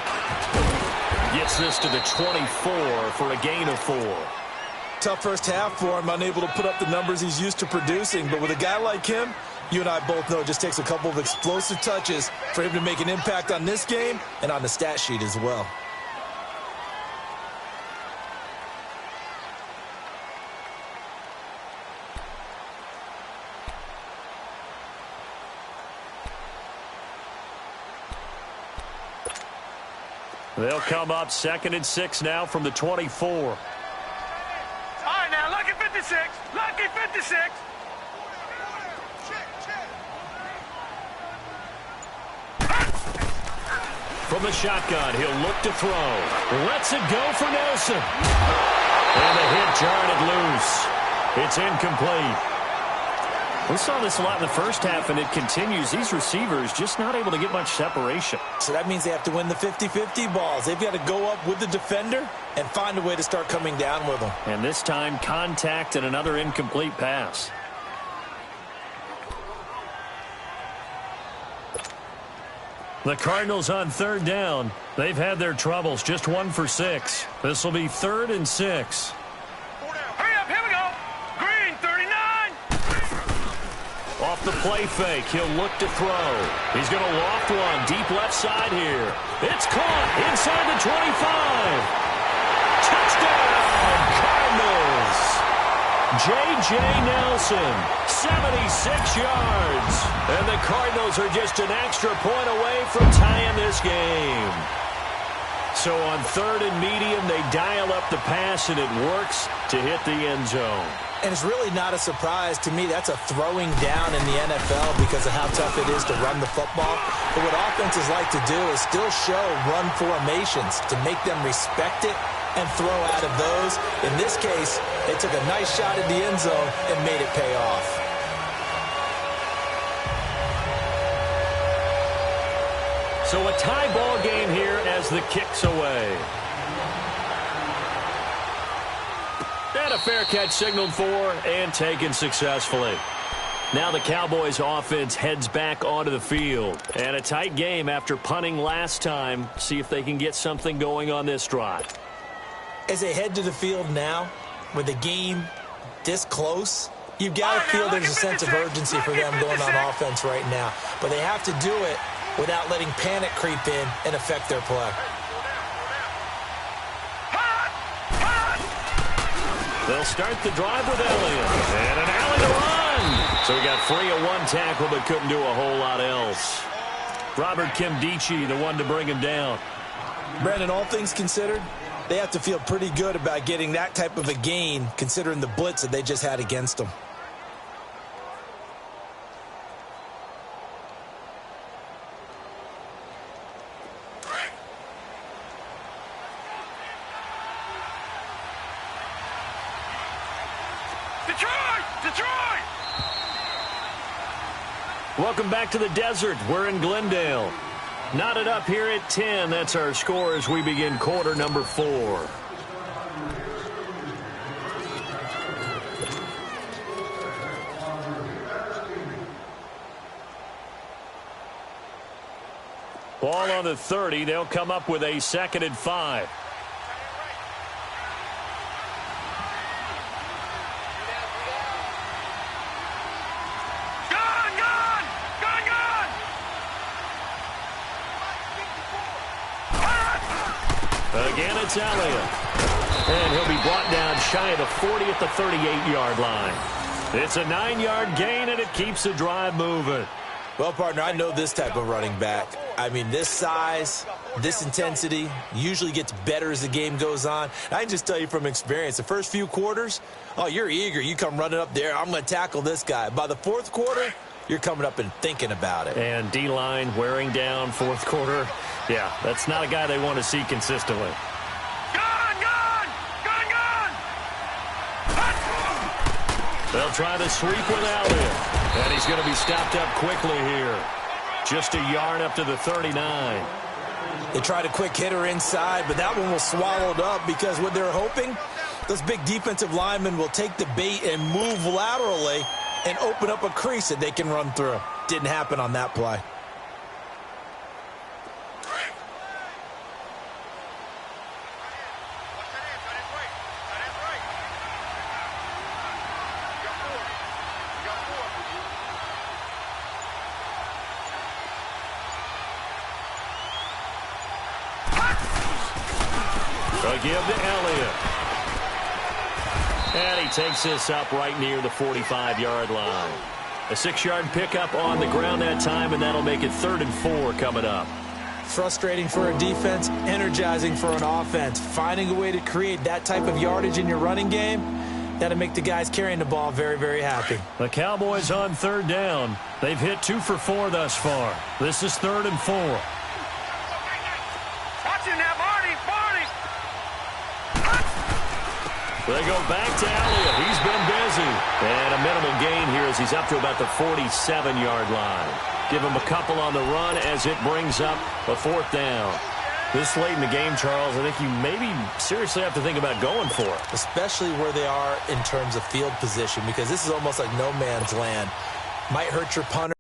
gets this to the 24 for a gain of 4. Tough first half for him, unable to put up the numbers he's used to producing. But with a guy like him, you and I both know it just takes a couple of explosive touches for him to make an impact on this game and on the stat sheet as well. They'll come up 2nd and 6 now from the 24. All right, now, lucky 56. Lucky 56. From the shotgun, he'll look to throw. Lets it go for Nelson. And the hit jarred it loose. It's incomplete. We saw this a lot in the first half, and it continues. These receivers just not able to get much separation. So that means they have to win the 50-50 balls. They've got to go up with the defender and find a way to start coming down with them. And this time, contact and another incomplete pass. The Cardinals on third down. They've had their troubles, just 1 for 6. This will be 3rd and 6. Hurry up, here we go. Green, 39. Off the play fake, he'll look to throw. He's going to loft one deep left side here. It's caught inside the 25. Touchdown, Cardinals. J.J. Nelson, 76 yards. And the Cardinals are just an extra point away from tying this game. So on 3rd and medium, they dial up the pass, and it works to hit the end zone. And it's really not a surprise to me. That's a throwing down in the NFL because of how tough it is to run the football. But what offenses like to do is still show run formations to make them respect it and throw out of those. In this case, they took a nice shot at the end zone and made it pay off. So a tie ball game here as the kick's away. And a fair catch signaled for and taken successfully. Now the Cowboys offense heads back onto the field. And a tight game after punting last time. See if they can get something going on this drive. As they head to the field now, with the game this close, you've got to feel there's a sense of urgency for them going on offense right now. But they have to do it without letting panic creep in and affect their play. They'll start the drive with Elliott. And an alley to run. So he got free of one tackle but couldn't do a whole lot else. Robert Kimdichie, the one to bring him down. Brandon, all things considered, they have to feel pretty good about getting that type of a gain considering the blitz that they just had against them. Detroit! Welcome back to the desert. We're in Glendale. Knotted up here at 10. That's our score as we begin quarter number 4. Ball on the 30. They'll come up with a 2nd and 5. Again, it's Elliott. And he'll be brought down shy of the 40 at the 38-yard line. It's a 9-yard gain, and it keeps the drive moving. Well, partner, I know this type of running back. I mean, this size, this intensity usually gets better as the game goes on. I can just tell you from experience, the first few quarters, oh, you're eager. You come running up there, I'm going to tackle this guy. By the 4th quarter, you're coming up and thinking about it. And D-line wearing down 4th quarter. Yeah, that's not a guy they want to see consistently. They'll try the sweep with Elliott. And he's going to be stopped up quickly here. Just a yard up to the 39. They tried a quick hitter inside, but that one was swallowed up because what they're hoping, those big defensive linemen will take the bait and move laterally and open up a crease that they can run through. Didn't happen on that play. Give to Elliott. And he takes this up right near the 45-yard line. A 6-yard pickup on the ground that time, and that'll make it 3rd and 4 coming up. Frustrating for a defense, energizing for an offense. Finding a way to create that type of yardage in your running game, that'll make the guys carrying the ball very, very happy. The Cowboys on 3rd down. They've hit 2 for 4 thus far. This is 3rd and 4. They go back to Elliott. He's been busy. And a minimal gain here as he's up to about the 47-yard line. Give him a couple on the run as it brings up a 4th down. This late in the game, Charles, I think you maybe seriously have to think about going for it. Especially where they are in terms of field position, because this is almost like no man's land. Might hurt your punter.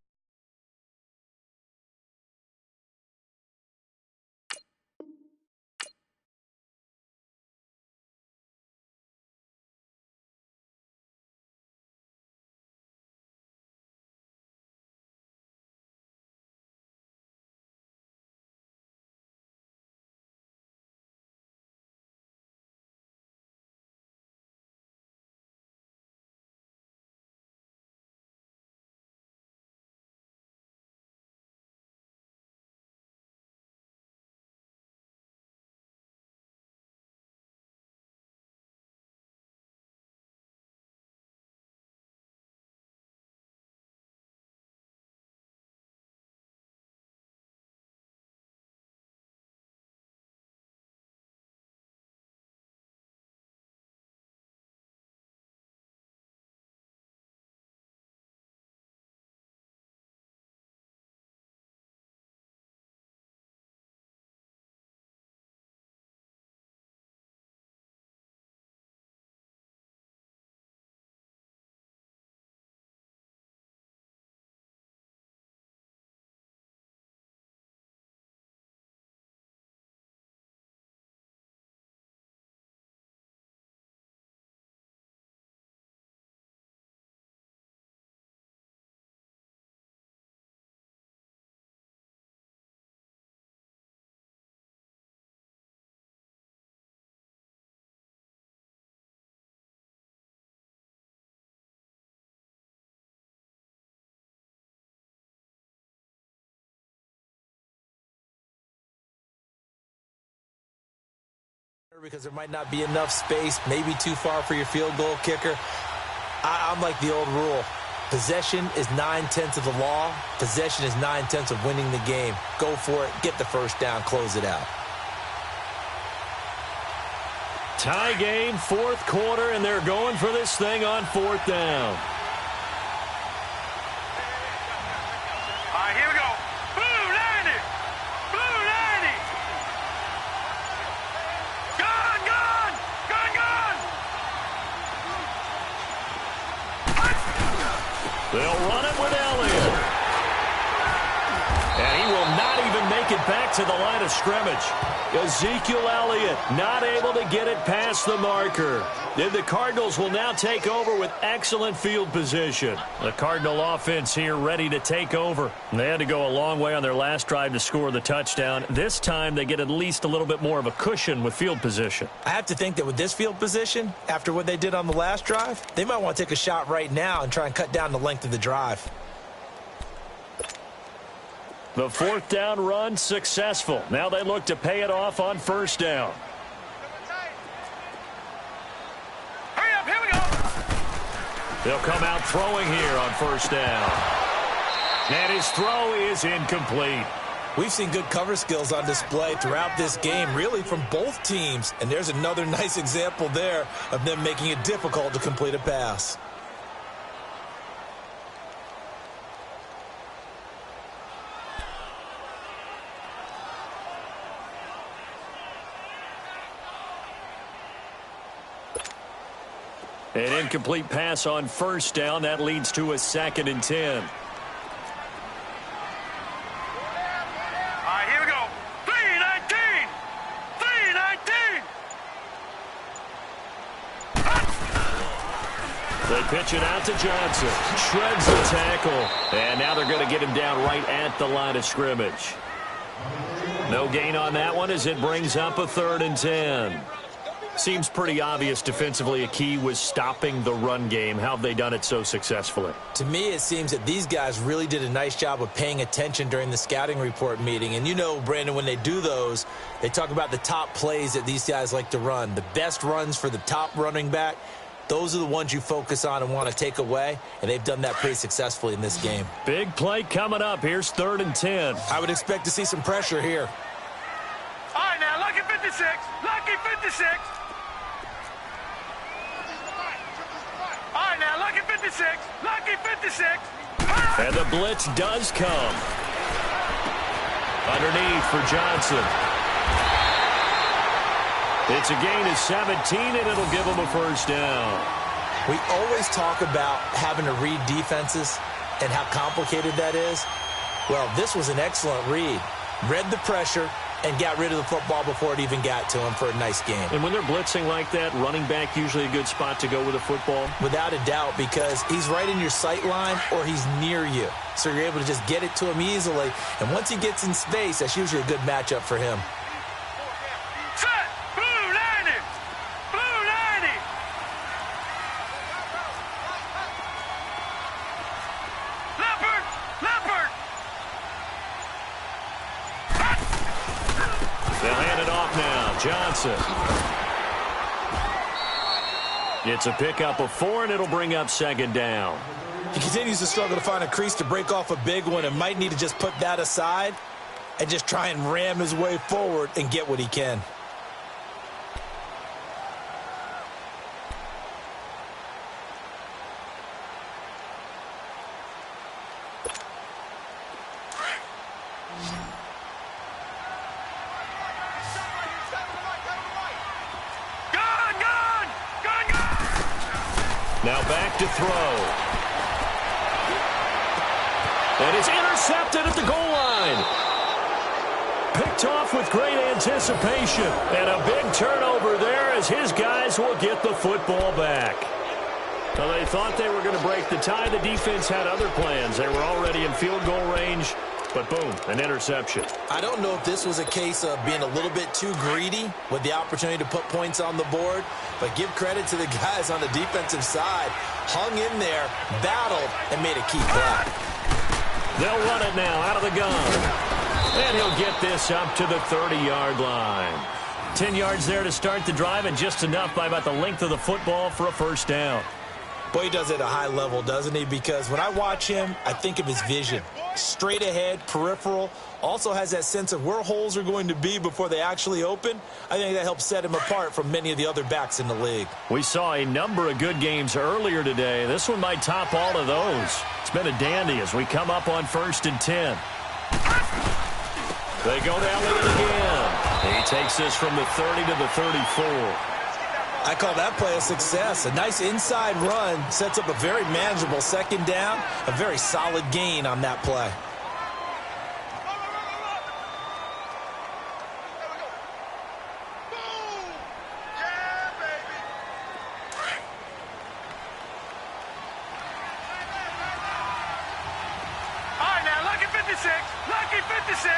Because there might not be enough space, maybe too far for your field goal kicker. I'm like the old rule. Possession is 9/10 of the law. Possession is 9/10 of winning the game. Go for it. Get the first down. Close it out. Tie game, fourth quarter, and they're going for this thing on fourth down. All right, here we go. Blue 90. Blue 90. Gun, gun. Gun, gun. They'll run it with Elliott. And he will not even make it back to the line of scrimmage. Ezekiel Elliott not able to get it past the marker. Then the Cardinals will now take over with excellent field position. The Cardinal offense here ready to take over. They had to go a long way on their last drive to score the touchdown. This time they get at least a little bit more of a cushion with field position. I have to think that with this field position, after what they did on the last drive, they might want to take a shot right now and try and cut down the length of the drive. The fourth down run successful. Now they look to pay it off on first down. Hurry up, here we go. They'll come out throwing here on first down. And his throw is incomplete. We've seen good cover skills on display throughout this game, really from both teams. And there's another nice example there of them making it difficult to complete a pass. An incomplete pass on first down. That leads to a 2nd and 10. All right, here we go. 319. 319. They pitch it out to Johnson. Shreds the tackle. And now they're going to get him down right at the line of scrimmage. No gain on that one as it brings up a 3rd and 10. Seems pretty obvious defensively a key was stopping the run game. How have they done it so successfully? To me, it seems that these guys really did a nice job of paying attention during the scouting report meeting. And you know, Brandon, when they do those, they talk about the top plays that these guys like to run. The best runs for the top running back, those are the ones you focus on and want to take away. And they've done that pretty successfully in this game. Big play coming up. Here's 3rd and 10. I would expect to see some pressure here. All right, now, lucky 56. Lucky 56. All right, now, lucky 56. Lucky 56. And the blitz does come. Underneath for Johnson. It's a gain of 17, and it'll give them a first down. We always talk about having to read defenses and how complicated that is. Well, this was an excellent read. Read the pressure and got rid of the football before it even got to him for a nice game. And when they're blitzing like that, running back usually a good spot to go with a football? Without a doubt, because he's right in your sight line or he's near you. So you're able to just get it to him easily. And once he gets in space, that's usually a good matchup for him. Set. Blue 90. Blue 90. Leopard. Leopard. They'll hand it off now. Johnson. It's a pickup of 4, and it'll bring up 2nd down. He continues to struggle to find a crease to break off a big one and might need to just put that aside and just try and ram his way forward and get what he can. Now back to throw. And it's intercepted at the goal line. Picked off with great anticipation. And a big turnover there as his guys will get the football back. Well, they thought they were going to break the tie. The defense had other plans. They were already in field goal range. But boom, an interception. I don't know if this was a case of being a little bit too greedy with the opportunity to put points on the board, but give credit to the guys on the defensive side. Hung in there, battled, and made a key play. They'll run it now out of the gun. And he'll get this up to the 30-yard line. 10 yards there to start the drive, and just enough by about the length of the football for a first down. Boy, he does it at a high level, doesn't he? Because when I watch him, I think of his vision. Straight ahead, peripheral, also has that sense of where holes are going to be before they actually open. I think that helps set him apart from many of the other backs in the league. We saw a number of good games earlier today. This one might top all of those. It's been a dandy as we come up on 1st and 10. They go down with it again. He takes this from the 30 to the 34. I call that play a success. A nice inside run sets up a very manageable second down, a very solid gain on that play. All right, now, lucky 56. Lucky 56.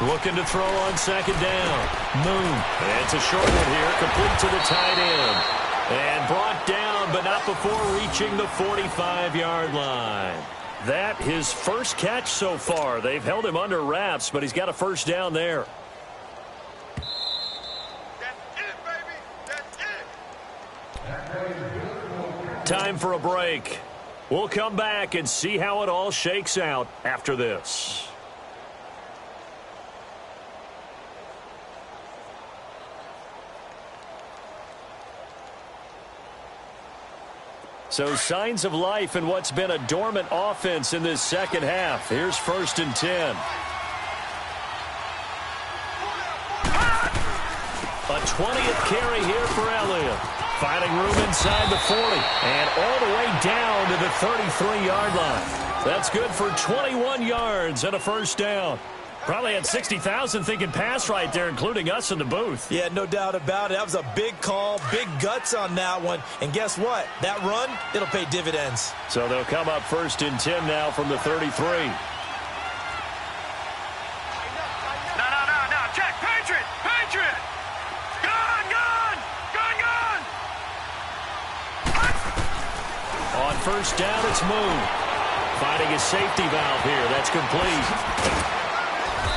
Looking to throw on second down. Moon. It's a short one here, complete to the tight end. And brought down, but not before reaching the 45-yard line. That his first catch so far. They've held him under wraps, but he's got a first down there. That's it, baby. That's it. Time for a break. We'll come back and see how it all shakes out after this. So signs of life in what's been a dormant offense in this second half. Here's 1st and 10. A 20th carry here for Elliott. Finding room inside the 40 and all the way down to the 33-yard line. That's good for 21 yards and a first down. Probably had 60,000 thinking pass right there, including us in the booth. Yeah, no doubt about it. That was a big call, big guts on that one. And guess what? That run, it'll pay dividends. So they'll come up 1st and 10 now from the 33. No. Check. Patriot. Patriot. Gun. On first down, it's Moon. Finding his safety valve here. That's complete.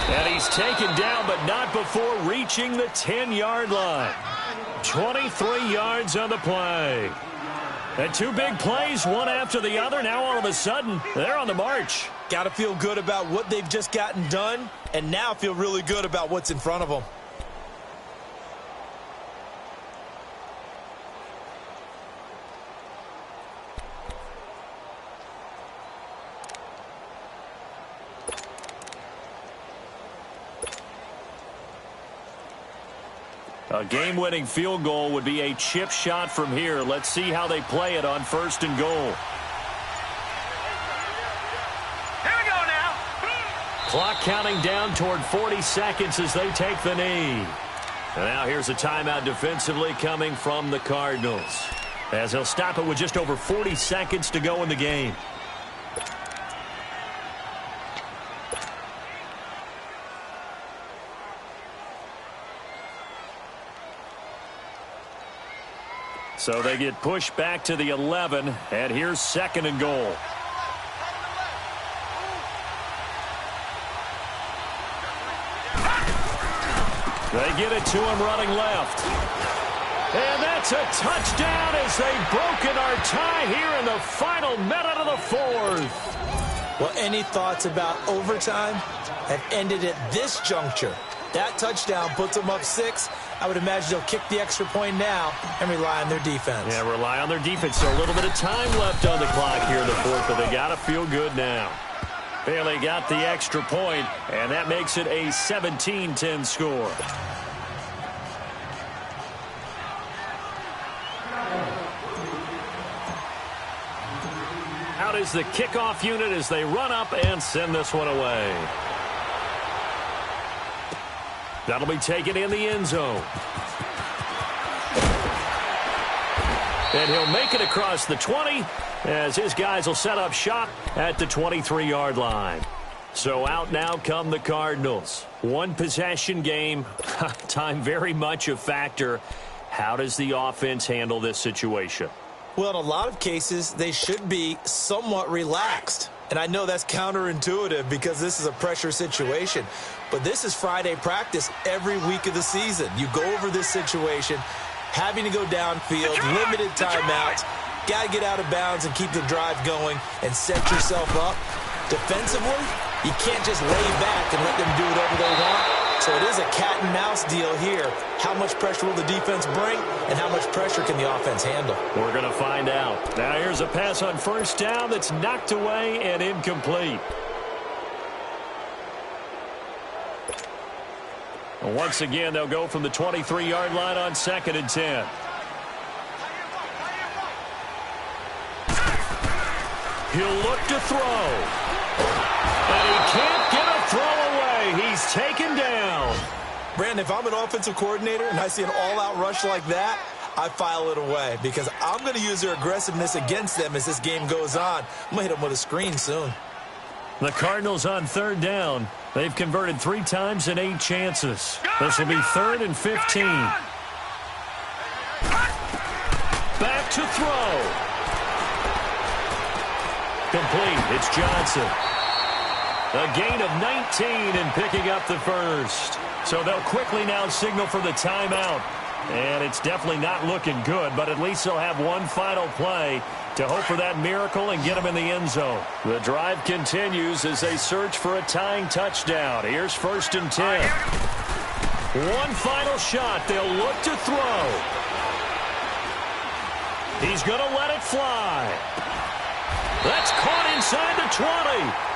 And he's taken down, but not before reaching the 10-yard line. 23 yards on the play. And two big plays, one after the other. Now all of a sudden, they're on the march. Got to feel good about what they've just gotten done, and now feel really good about what's in front of them. A game-winning field goal would be a chip shot from here. Let's see how they play it on 1st and goal. Here we go now. Clock counting down toward 40 seconds as they take the knee. And now here's a timeout defensively coming from the Cardinals, as he'll stop it with just over 40 seconds to go in the game. So they get pushed back to the 11, and here's 2nd and goal. They get it to him running left. And that's a touchdown as they've broken our tie here in the final minute of the 4th. Well, any thoughts about overtime have ended at this juncture. That touchdown puts them up 6. I would imagine they'll kick the extra point now and rely on their defense. Yeah, rely on their defense. So a little bit of time left on the clock here in the 4th, but they got to feel good now. Bailey got the extra point, and that makes it a 17-10 score. Out is the kickoff unit as they run up and send this one away. That'll be taken in the end zone. And he'll make it across the 20 as his guys will set up shop at the 23-yard line. So out now come the Cardinals. One possession game. Time very much a factor. How does the offense handle this situation? Well, in a lot of cases, they should be somewhat relaxed. And I know that's counterintuitive because this is a pressure situation. But this is Friday practice every week of the season. You go over this situation, having to go downfield, limited timeouts, got to get out of bounds and keep the drive going and set yourself up. Defensively, you can't just lay back and let them do whatever they want. So it is a cat-and-mouse deal here. How much pressure will the defense bring, and how much pressure can the offense handle? We're going to find out. Now here's a pass on first down that's knocked away and incomplete. Once again, they'll go from the 23-yard line on 2nd and 10. He'll look to throw. And he can't get a throw away. He's taken down. Brandon, if I'm an offensive coordinator and I see an all-out rush like that, I file it away because I'm going to use their aggressiveness against them as this game goes on. I'm going to hit them with a screen soon. The Cardinals on 3rd down. They've converted 3 times in 8 chances. This will be 3rd and 15. Back to throw. Complete. It's Johnson. A gain of 19 and picking up the first. So they'll quickly now signal for the timeout. And it's definitely not looking good, but at least they'll have one final play to hope for that miracle and get them in the end zone. The drive continues as they search for a tying touchdown. Here's 1st and 10. One final shot. They'll look to throw. He's going to let it fly. That's caught inside the 20.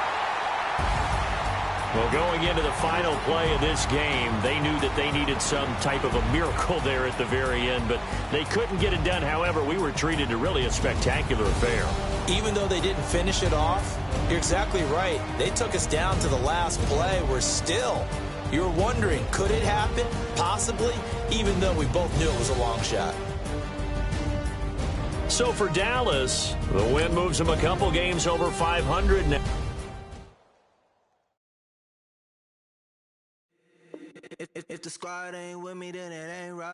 Well, going into the final play of this game, they knew that they needed some type of a miracle there at the very end, but they couldn't get it done. However, we were treated to really a spectacular affair. Even though they didn't finish it off, you're exactly right. They took us down to the last play. We're still, you're wondering, could it happen? Possibly, even though we both knew it was a long shot. So for Dallas, the win moves them a couple games over 500 now. If the squad ain't with me, then it ain't right.